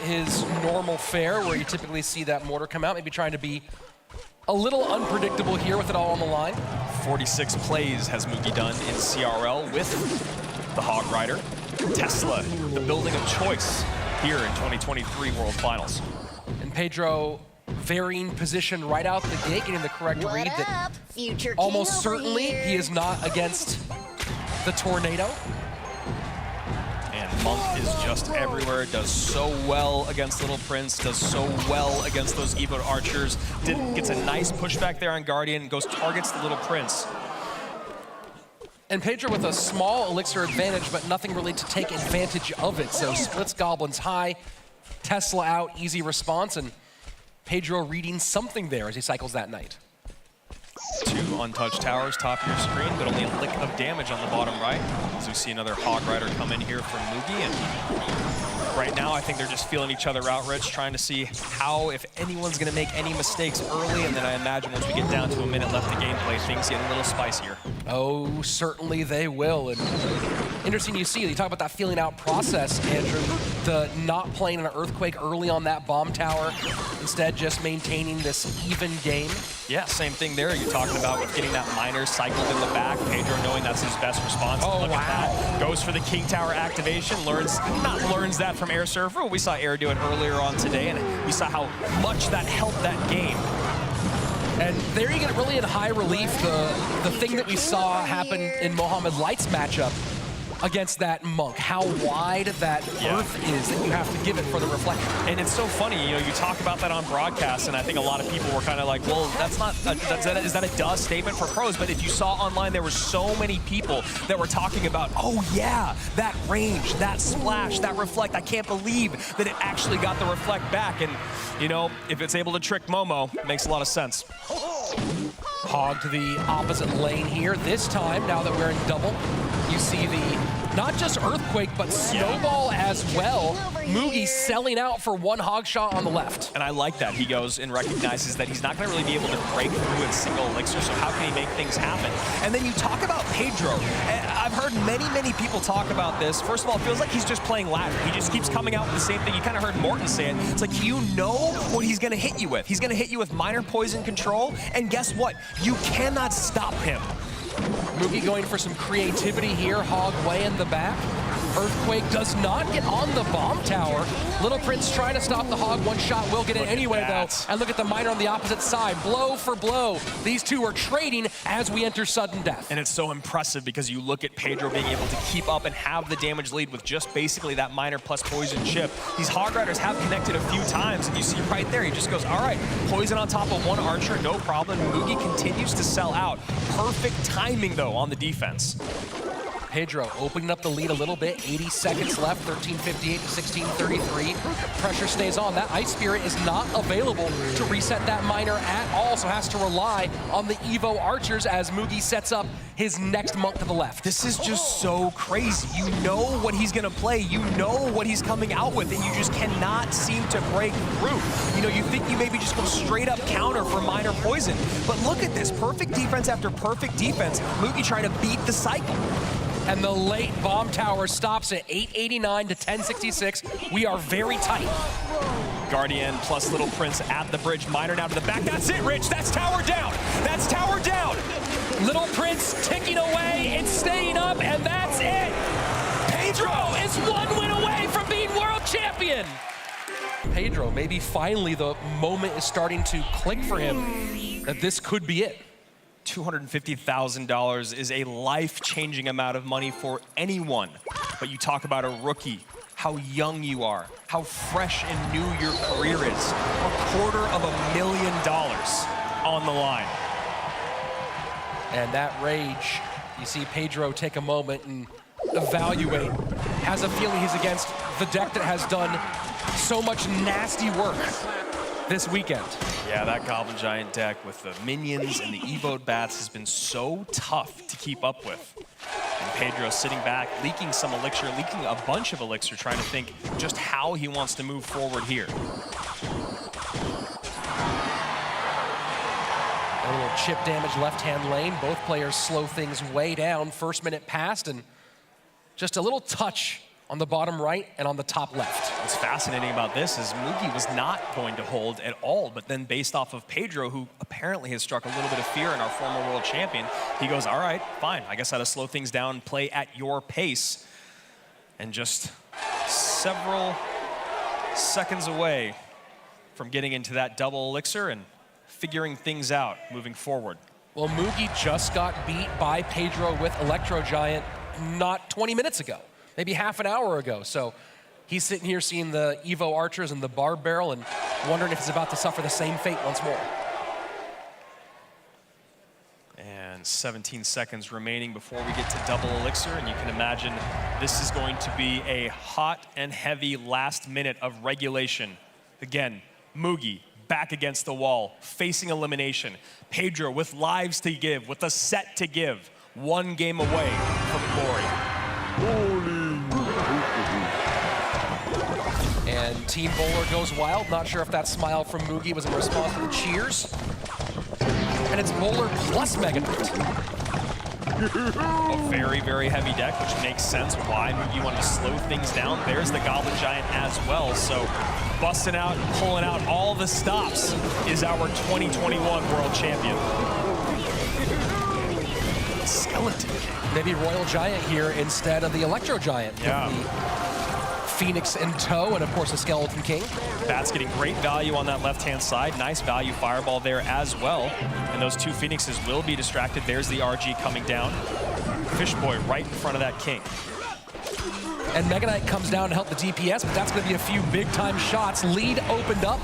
his normal fare where you typically see that mortar come out, maybe trying to be a little unpredictable here with it all on the line. 46 plays has Mugi done in CRL with the Hog Rider. Tesla, the building of choice here in 2023 World Finals. And Pedro varying position right out the gate, getting the correct read that almost certainly he is not against the tornado. And Monk is just everywhere, does so well against Little Prince, does so well against those Evo archers. Gets a nice pushback there on Guardian, goes targets the Little Prince. And Pedro with a small elixir advantage, but nothing really to take advantage of it. So splits Goblins high, Tesla out, easy response, and Pedro reading something there as he cycles that Knight. 2 untouched towers top of your screen, but only a lick of damage on the bottom right. As we see another Hog Rider come in here from Mugi, and right now I think they're just feeling each other out, Rich, trying to see how, if anyone's gonna make any mistakes early, and then I imagine once we get down to a minute left of gameplay, things get a little spicier. Oh, certainly they will. And interesting you see, you talk about that feeling out process, Andrew, the not playing an Earthquake early on that bomb tower, instead just maintaining this even game. Yeah, same thing there. You're talking about with getting that miner cycled in the back. Pedro knowing that's his best response. Oh, look wow. at that. Goes for the King Tower activation. Learns that from Air Surfer. We saw Air do it earlier on today, and we saw how much that helped that game. And there you get really in high relief the thing that we saw happen in Mohamed Light's matchup against that Monk, how wide that earth is that you have to give it for the reflection. And it's so funny, you know, you talk about that on broadcast, and I think a lot of people were kind of like, well, that's not, is that a duh statement for pros? But if you saw online, there were so many people that were talking about, oh yeah, that range, that splash, that reflect, I can't believe that it actually got the reflect back. And, you know, if it's able to trick Momo, it makes a lot of sense. Hog to the opposite lane here. This time, now that we're in double, you see the not just Earthquake, but Snowball as well. Mugi selling out for one hog shot on the left. And I like that. He goes and recognizes that he's not going to really be able to break through in single elixir, so how can he make things happen? And then you talk about Pedro. I've heard many people talk about this. First of all, it feels like he's just playing ladder. He just keeps coming out with the same thing. You kind of heard Morton say it. It's like, you know what he's going to hit you with. He's going to hit you with minor poison control, and guess what? You cannot stop him. Mugi going for some creativity here, Hog way in the back. Earthquake does not get on the bomb tower. Little Prince trying to stop the Hog. One shot will get it anyway, though. And look at the miner on the opposite side. Blow for blow. These two are trading as we enter sudden death. And it's so impressive because you look at Pedro being able to keep up and have the damage lead with just basically that miner plus poison chip. These Hog Riders have connected a few times, and you see right there, he just goes, all right, poison on top of one archer, no problem. Mugi continues to sell out. Perfect timing, though, on the defense. Pedro opening up the lead a little bit, 80 seconds left, 13:58 to 16:33. Pressure stays on. That Ice Spirit is not available to reset that miner at all, so has to rely on the Evo archers as Mugi sets up his next Monk to the left. This is just so crazy. You know what he's gonna play, you know what he's coming out with, and you just cannot seem to break through. You know, you think you maybe just go straight up counter for minor poison, but look at this, perfect defense after perfect defense. Mugi trying to beat the cycle. And the late bomb tower stops at 889 to 1066. We are very tight. Guardian plus Little Prince at the bridge. Miner now to the back. That's it, Rich. That's tower down. That's tower down. Little Prince ticking away and staying up, and that's it. Pedro is one win away from being world champion. Pedro, maybe finally the moment is starting to click for him that this could be it. $250,000 is a life-changing amount of money for anyone. But you talk about a rookie, how young you are, how fresh and new your career is. $250,000 on the line. And that rage, you see Pedro take a moment and evaluate. Has a feeling he's against the deck that has done so much nasty work this weekend. Yeah, that Goblin Giant deck with the minions and the Evoed Bats has been so tough to keep up with. And Pedro sitting back, leaking some elixir, leaking a bunch of elixir, trying to think just how he wants to move forward here. A little chip damage left-hand lane. Both players slow things way down. First minute passed, and just a little touch on the bottom right and on the top left. What's fascinating about this is Mugi was not going to hold at all, but then based off of Pedro, who apparently has struck a little bit of fear in our former world champion, he goes, all right, fine, I guess I had to slow things down, play at your pace. And just several seconds away from getting into that double elixir and figuring things out moving forward. Well, Mugi just got beat by Pedro with Electro Giant not 20 minutes ago, maybe half an hour ago. So he's sitting here seeing the Evo Archers and the Barb Barrel and wondering if he's about to suffer the same fate once more. And 17 seconds remaining before we get to double elixir, and you can imagine this is going to be a hot and heavy last minute of regulation. Again, Mugi back against the wall, facing elimination. Pedro with lives to give, with a set to give. One game away from glory. And Team Bowler goes wild. Not sure if that smile from Mugi was in response to the cheers. And it's Bowler plus Mega Knight. A very, very heavy deck, which makes sense why Mugi wanted to slow things down. There's the Goblin Giant as well. So busting out, pulling out all the stops is our 2021 World Champion. Skeleton King. Maybe Royal Giant here instead of the Electro Giant. Yeah. With the Phoenix in tow and of course the Skeleton King. Bat's getting great value on that left-hand side. Nice value fireball there as well. And those two Phoenixes will be distracted. There's the RG coming down. Fishboy right in front of that King. And Mega Knight comes down to help the DPS, but that's going to be a few big-time shots. Lead opened up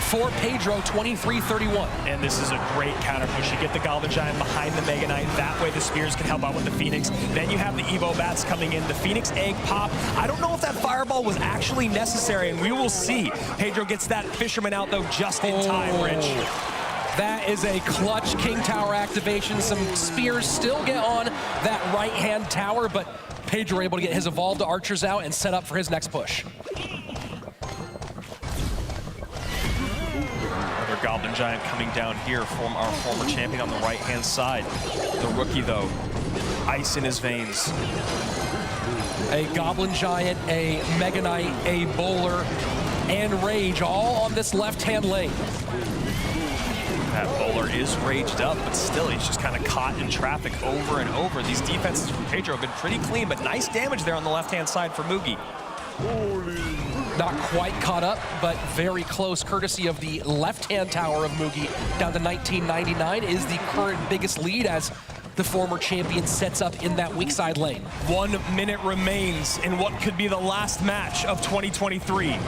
for Pedro, 23-31. And this is a great counter push. You get the Goblin Giant behind the Mega Knight. That way the Spears can help out with the Phoenix. Then you have the Evo Bats coming in. The Phoenix Egg pop. I don't know if that Fireball was actually necessary, and we will see. Pedro gets that Fisherman out, though, just in time, Rich. That is a clutch King Tower activation. Some Spears still get on that right-hand tower, but Pedro able to get his Evolved Archers out and set up for his next push. Another Goblin Giant coming down here from our former champion on the right-hand side. The rookie, though, ice in his veins. A Goblin Giant, a Mega Knight, a Bowler, and Rage all on this left-hand lane. That Bowler is raged up, but still he's just kind of caught in traffic over and over. These defenses from Pedro have been pretty clean, but nice damage there on the left-hand side for Mugi. Not quite caught up, but very close, courtesy of the left-hand tower of Mugi down to 1999 is the current biggest lead as the former champion sets up in that weak side lane. 1 minute remains in what could be the last match of 2023.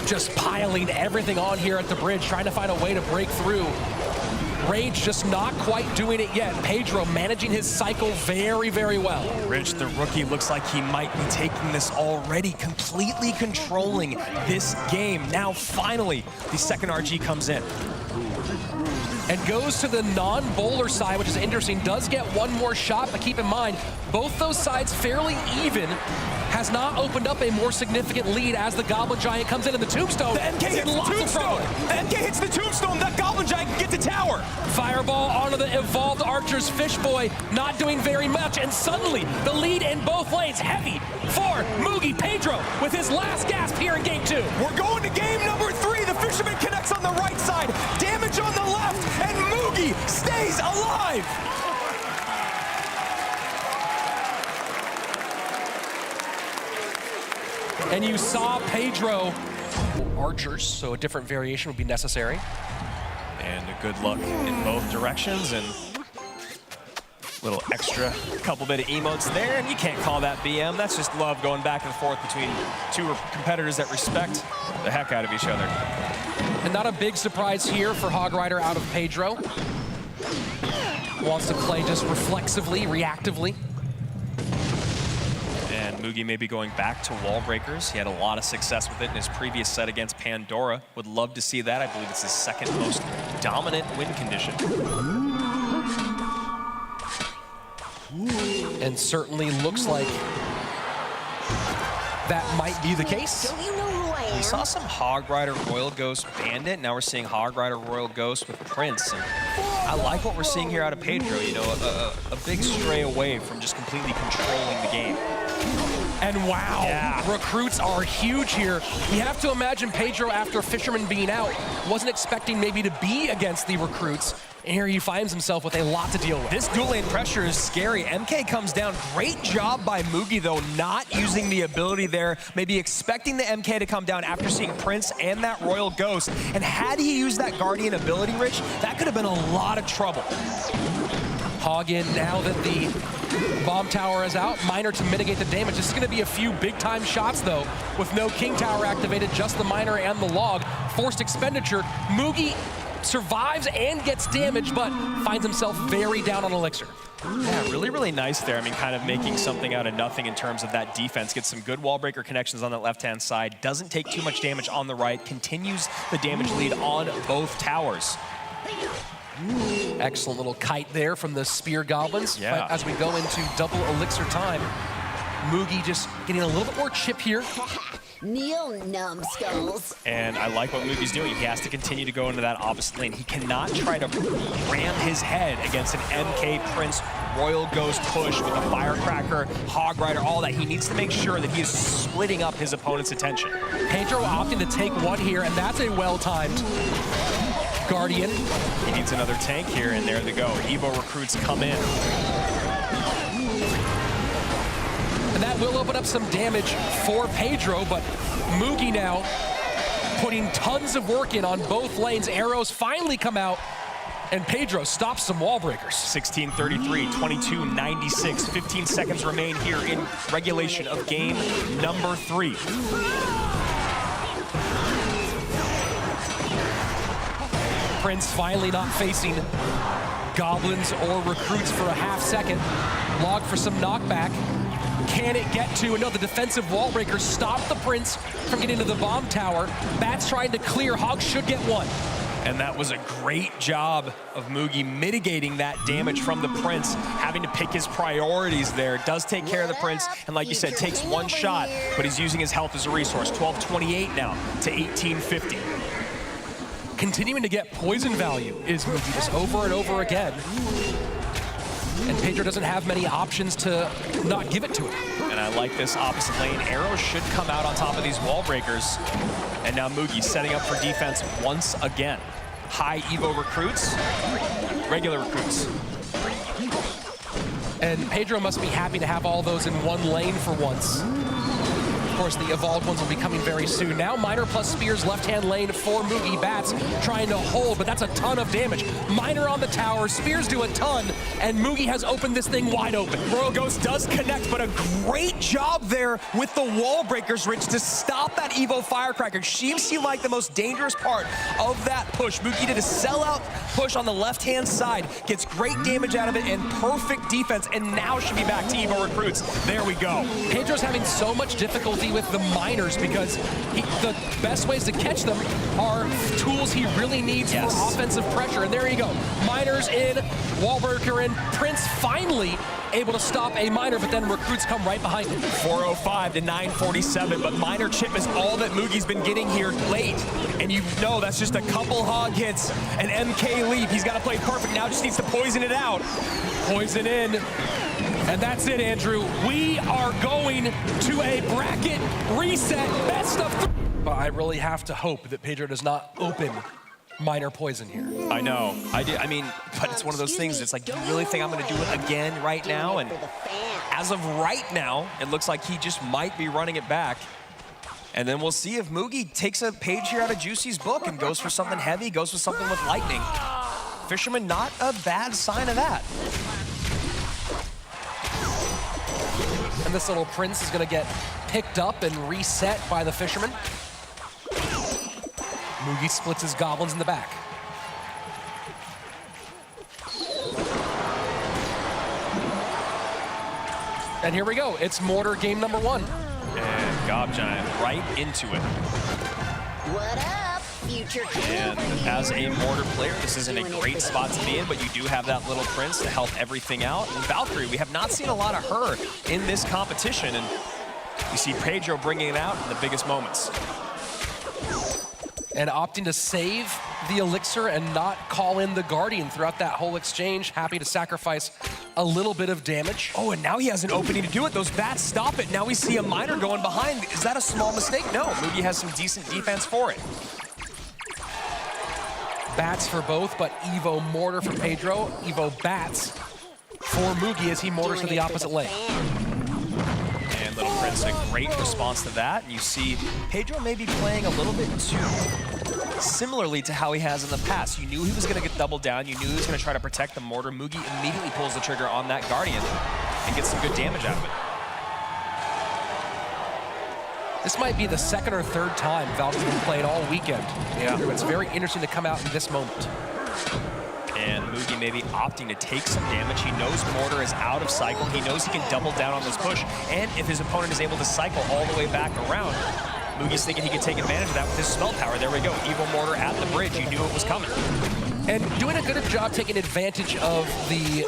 Just piling everything on here at the bridge, trying to find a way to break through. Rage just not quite doing it yet. Pedro managing his cycle very, very well. Rich, the rookie, looks like he might be taking this already, completely controlling this game. Now, finally, the second RG comes in. And goes to the non-Bowler side, which is interesting. Does get one more shot, but keep in mind, both those sides fairly even. Has not opened up a more significant lead as the Goblin Giant comes in the Tombstone. The NK hits the Tombstone! The NK hits the Tombstone! That Goblin Giant can get to tower! Fireball onto the Evolved Archers. Fishboy not doing very much, and suddenly the lead in both lanes. Heavy for Mugi. Pedro with his last gasp here in game 2. We're going to game number 3. The Fisherman connects on the right side. Damage on the left, and Mugi stays alive! And you saw Pedro Archers, so a different variation would be necessary. And a good luck in both directions, and little extra couple bit of emotes there, and you can't call that BM. That's just love going back and forth between two competitors that respect the heck out of each other. And not a big surprise here for Hog Rider out of Pedro. Wants to play just reflexively, reactively. And Mugi may be going back to wall breakers. He had a lot of success with it in his previous set against Pandora. Would love to see that. I believe it's his second most dominant win condition. And certainly looks like that might be the case. Don't you know who I am? We saw some Hog Rider Royal Ghost Bandit. Now we're seeing Hog Rider Royal Ghost with Prince. And I like what we're seeing here out of Pedro. You know, a big stray away from just completely controlling the game. And wow, recruits are huge here. You have to imagine Pedro, after Fisherman being out, wasn't expecting maybe to be against the recruits. And here he finds himself with a lot to deal with. This dual lane pressure is scary. MK comes down. Great job by Mugi, though, not using the ability there. Maybe expecting the MK to come down after seeing Prince and that Royal Ghost. And had he used that Guardian ability, Rich, that could have been a lot of trouble. Hog in now that the bomb tower is out. Miner to mitigate the damage. This is going to be a few big-time shots, though, with no King Tower activated, just the Miner and the Log. Forced expenditure. Mugi survives and gets damaged, but finds himself very down on Elixir. Yeah, really, really nice there. I mean, kind of making something out of nothing in terms of that defense. Gets some good wall breaker connections on that left-hand side. Doesn't take too much damage on the right. Continues the damage lead on both towers. Excellent little kite there from the Spear Goblins. Yeah. But as we go into double Elixir time, Mugi just getting a little bit more chip here. Kneel, numbskulls. And I like what Mugi's doing. He has to continue to go into that opposite lane. He cannot try to ram his head against an MK Prince Royal Ghost push with a Firecracker, Hog Rider, all that. He needs to make sure that he is splitting up his opponent's attention. Pedro opting to take one here, and that's a well-timed Guardian. He needs another tank here, and there they go. Evo recruits come in. And that will open up some damage for Pedro, but Mugi now putting tons of work in on both lanes. Arrows finally come out, and Pedro stops some wall breakers. 16:33, 22:96, 15 seconds remain here in regulation of game number 3. Prince finally not facing goblins or recruits for a half second. Log for some knockback. Can it get to? No, the defensive wall breakers stop the Prince from getting to the bomb tower. Bats trying to clear. Hog should get one. And that was a great job of Mugi mitigating that damage from the Prince, having to pick his priorities there. Does take care of the Prince, and like you said, takes one shot, but he's using his health as a resource. 12:28 now to 18:50. Continuing to get poison value is Mugi just over and over again. And Pedro doesn't have many options to not give it to him. And I like this opposite lane. Arrows should come out on top of these wall breakers. And now Mugi setting up for defense once again. High Evo recruits, regular recruits. And Pedro must be happy to have all those in one lane for once. Of course, the evolved ones will be coming very soon. Now Miner plus Spears left-hand lane for Mugi. Bats trying to hold, but that's a ton of damage. Miner on the tower, Spears do a ton, and Mugi has opened this thing wide open. Royal Ghost does connect, but a great job there with the wall breakers, Rich, to stop that Evo Firecracker. Seems like the most dangerous part of that push. Mugi did a sellout push on the left-hand side, gets great damage out of it, and perfect defense, and now should be back to Evo recruits. There we go. Pedro's having so much difficulty with the miners because the best ways to catch them are tools he really needs for offensive pressure. And there you go. Miners in, Wallbreaker in, Prince finally able to stop a miner, but then recruits come right behind him. 4:05 to 9:47, but miner chip is all that Mugi's been getting here late. And you know that's just a couple hog hits, an MK leap. He's got to play perfect now, just needs to poison it out. Poison in. And that's it, Andrew. We are going to a bracket reset, best of 3. But I really have to hope that Pedro does not open Miner poison here. I know. I mean, but it's one of those things. It's like, do you really think I'm going to do it again right now? And as of right now, it looks like he just might be running it back. And then we'll see if Mugi takes a page here out of Juicy's book and goes for something heavy, goes for something with lightning. Fisherman, not a bad sign of that. And this little Prince is going to get picked up and reset by the Fisherman. Mugi splits his goblins in the back. And here we go. It's Mortar game number 1. And Gob Giant right into it. What up, future king? And as a Mortar player, this isn't a great spot to be in, but you do have that little Prince to help everything out. And Valkyrie, we have not seen a lot of her in this competition, and you see Pedro bringing it out in the biggest moments. And opting to save the elixir and not call in the Guardian throughout that whole exchange. Happy to sacrifice a little bit of damage. Oh, and now he has an opening to do it. Those bats stop it. Now we see a miner going behind. Is that a small mistake? No, Mugi has some decent defense for it. Bats for both, but Evo Mortar for Pedro. Evo Bats for Mugi as he mortars to the opposite lane. And Little Prince, a great response to that. And you see Pedro maybe playing a little bit too similarly to how he has in the past. You knew he was going to get doubled down. You knew he was going to try to protect the mortar. Mugi immediately pulls the trigger on that Guardian and gets some good damage out of it. This might be the second or third time Valve's been played all weekend. Yeah. It's very interesting to come out in this moment. And Mugi maybe opting to take some damage. He knows Mortar is out of cycle. He knows he can double down on this push. And if his opponent is able to cycle all the way back around, Mugi's thinking he could take advantage of that with his spell power. There we go. Evo Mortar at the bridge. You knew it was coming. And doing a good job taking advantage of the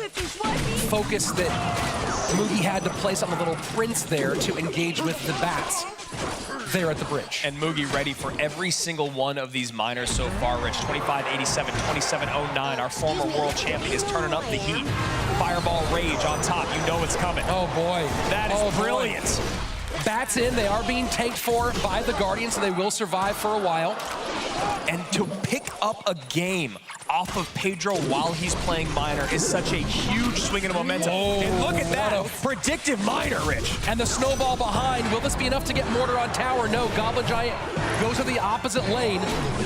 focus that Mugi had to place on the Little Prince there to engage with the bats there at the bridge. And Mugi ready for every single one of these miners so far, Rich. 25-87, 27-09. Our former world champion is turning up the heat. Fireball Rage on top. You know it's coming. Oh, boy. That is brilliant. Boy. Bats in. They are being tanked for by the Guardians, so they will survive for a while. And to pick up a game off of Pedro while he's playing miner is such a huge swing in momentum. Oh, and look at that, predictive miner, Rich. And the snowball behind. Will this be enough to get Mortar on tower? No, Goblin Giant goes to the opposite lane.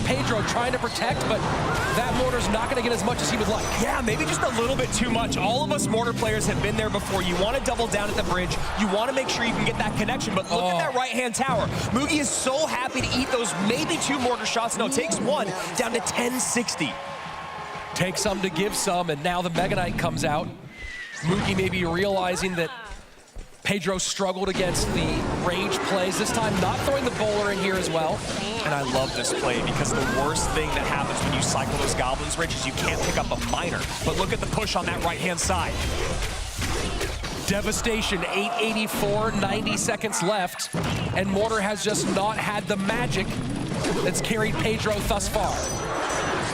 Pedro trying to protect, but that Mortar's not going to get as much as he would like. Yeah, maybe just a little bit too much. All of us Mortar players have been there before. You want to double down at the bridge. You want to make sure you can get that connection, but look at that right-hand tower. Mugi is so happy to eat those maybe 2 Mortar shots. No, takes 1 down to 1060. Take some to give some, and now the Mega Knight comes out. Mugi maybe realizing that Pedro struggled against the range plays. This time not throwing the bowler in here as well. And I love this play because the worst thing that happens when you cycle those goblins, Rich, is you can't pick up a miner. But look at the push on that right-hand side. Devastation, 884, 90 seconds left. And Mortar has just not had the magic that's carried Pedro thus far.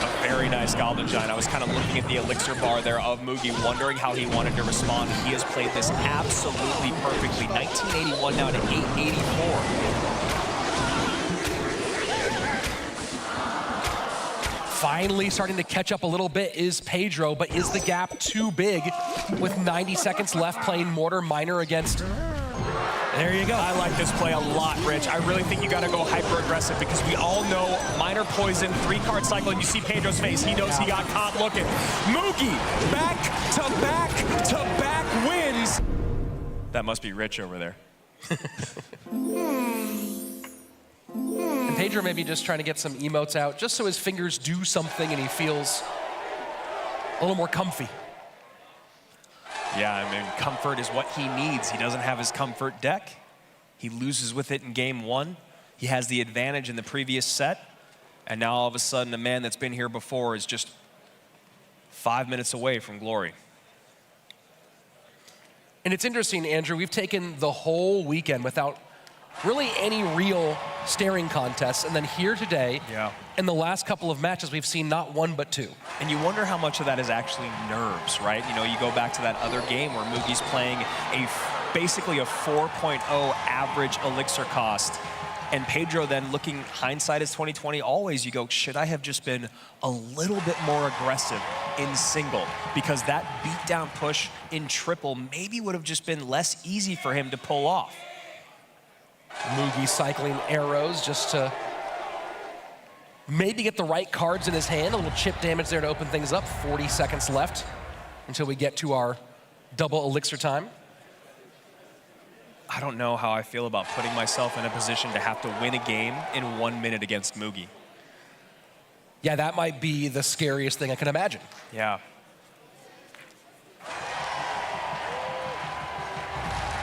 A very nice Goblin Giant. I was kind of looking at the elixir bar there of Mugi, wondering how he wanted to respond. He has played this absolutely perfectly. 1981 now to 884. Finally starting to catch up a little bit is Pedro, but is the gap too big with 90 seconds left playing Mortar Miner against... There you go. I like this play a lot, Rich. I really think you got to go hyper-aggressive because we all know Miner Poison, 3-card cycle, and you see Pedro's face. He knows he got caught looking. Mugi, back-to-back-to-back wins. That must be Rich over there. And Pedro may be just trying to get some emotes out just so his fingers do something and he feels a little more comfy. Yeah, I mean, comfort is what he needs. He doesn't have his comfort deck. He loses with it in game 1. He has the advantage in the previous set. And now all of a sudden, a man that's been here before is just 5 minutes away from glory. And it's interesting, Andrew, we've taken the whole weekend without really any real staring contests. And then here today, in the last couple of matches, we've seen not 1, but 2. And you wonder how much of that is actually nerves, right? You know, you go back to that other game where Mugi's playing basically a 4.0 average elixir cost. And Pedro then looking, hindsight is 2020, always you go, should I have just been a little bit more aggressive in single? Because that beatdown push in triple maybe would have just been less easy for him to pull off. Mugi cycling arrows just to maybe get the right cards in his hand. A little chip damage there to open things up. 40 seconds left until we get to our double elixir time. I don't know how I feel about putting myself in a position to have to win a game in 1 minute against Mugi. Yeah, that might be the scariest thing I can imagine. Yeah.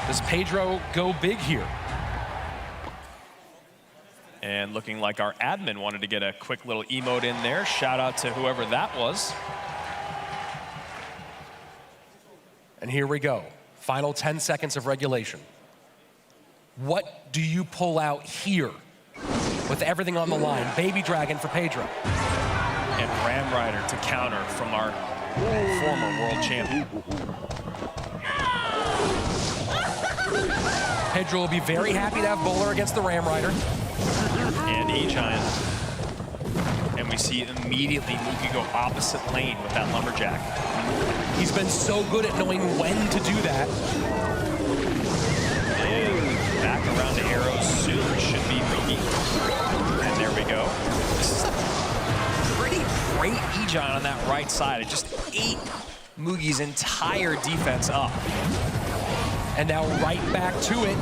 Does Pedro go big here? And looking like our admin wanted to get a quick little emote in there. Shout out to whoever that was. And here we go. Final 10 seconds of regulation. What do you pull out here? with everything on the line. Baby Dragon for Pedro. And Ram Rider to counter from our former world champion. Pedro will be very happy to have Bowler against the Ram Rider. And E-Giant. And we see immediately Mugi go opposite lane with that Lumberjack. He's been so good at knowing when to do that. And back around to arrows soon should be Mugi. And there we go. This is a pretty great E-Giant on that right side. It just ate Mugi's entire defense up. And now right back to it.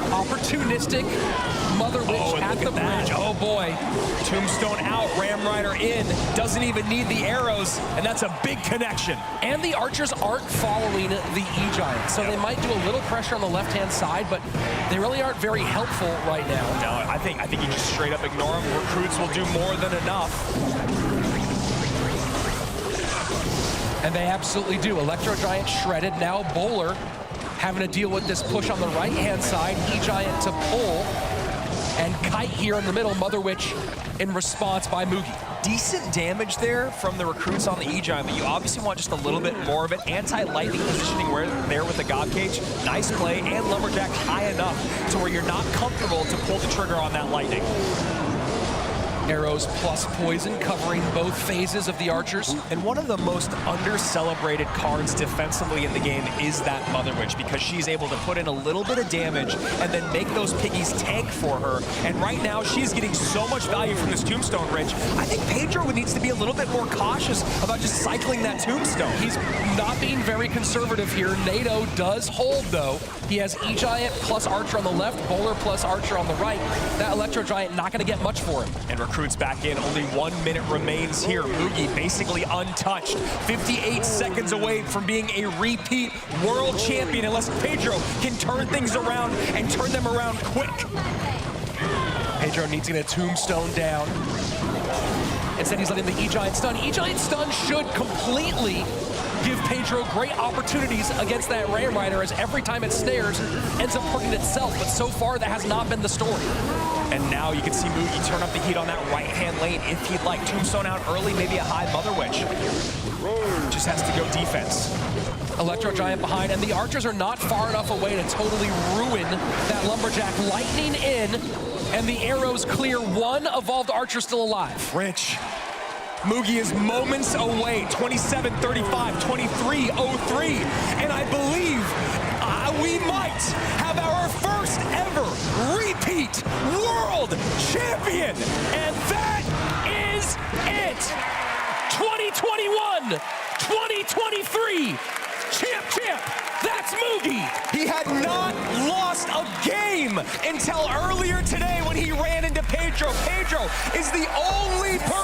Opportunistic Mother Witch at the bridge. Oh boy. Tombstone out, Ram Rider in. Doesn't even need the arrows, and that's a big connection. And the archers aren't following the E-Giant, so they might do a little pressure on the left-hand side, but they really aren't very helpful right now. No, I think you just straight up ignore them. Recruits will do more than enough. And they absolutely do. Electro Giant shredded. Now Bowler having to deal with this push on the right-hand side. E-Giant to pull. And Kite here in the middle. Mother Witch in response by Mugi. Decent damage there from the recruits on the E-Giant, but you obviously want just a little bit more of it. Anti-lightning positioning there with the God Cage. Nice play, and Lumberjack high enough to where you're not comfortable to pull the trigger on that lightning. Arrows plus poison covering both phases of the archers. And one of the most under-celebrated cards defensively in the game is that Mother Witch, because she's able to put in a little bit of damage and then make those piggies tank for her. And right now, she's getting so much value from this Tombstone Ridge. I think Pedro needs to be a little bit more cautious about just cycling that Tombstone. He's not being very conservative here. NATO does hold, though. He has E-Giant plus Archer on the left, Bowler plus Archer on the right. That Electro Giant not going to get much for him. And recruits back in. Only 1 minute remains here. Mugi basically untouched. 58 seconds away from being a repeat world champion unless Pedro can turn things around and turn them around quick. Pedro needs to get a Tombstone down. Instead, he's letting the E-Giant stun. E-Giant stun should completely give Pedro great opportunities against that Ram Rider, as every time it snares, ends up hurting itself. But so far, that has not been the story. And now you can see Mugi turn up the heat on that right-hand lane if he'd like. Tombstone out early, maybe a high Mother Witch. Just has to go defense. Electro Giant behind, and the archers are not far enough away to totally ruin that Lumberjack. Lightning in, and the arrows clear. One evolved archer still alive. Rich. Mugi is moments away, 27:35, 23:03, and I believe we might have our first ever repeat world champion, and that is it. 2021, 2023, champ, that's Mugi. He had not lost a game until earlier today when he ran into Pedro. Pedro is the only person